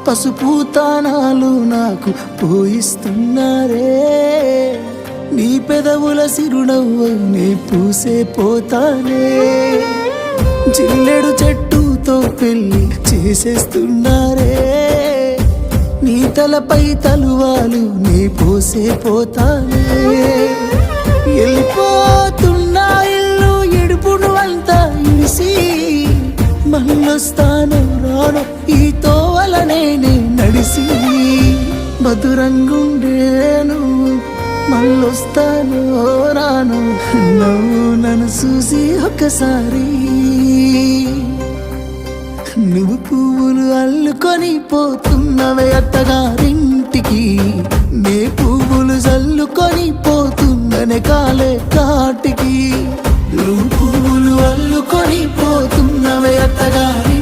పసుపు తానాలు నాకు పోయిస్తున్నారే నీ పెదవుల సిరునవ్వు నే పూసే పోతానే జిల్లెడు చెట్టుతో పెళ్లి చేసేస్తున్నారే నీ తలపై తలువాలు నే పోసే పోతానే వెళ్ళిపోతున్నా ఇల్లు ఎడుపును అంతా ఇడిసి మళ్ళొస్తాను రాను ఈ తోవలనే నే నడిసి మధురంగుండేను మళ్ళొస్తాను రాను నువ్వు నన్ను చూసి ఒక్కసారి నువ్వు పువ్వులు అల్లుకొని పోతున్నవే అత్తగారింటికి నే పువ్వులు జల్లుకొని పోతున్ననే కాలే కాటికి నువ్వు పువ్వులు అల్లుకొని పోతున్నవే అత్తగారి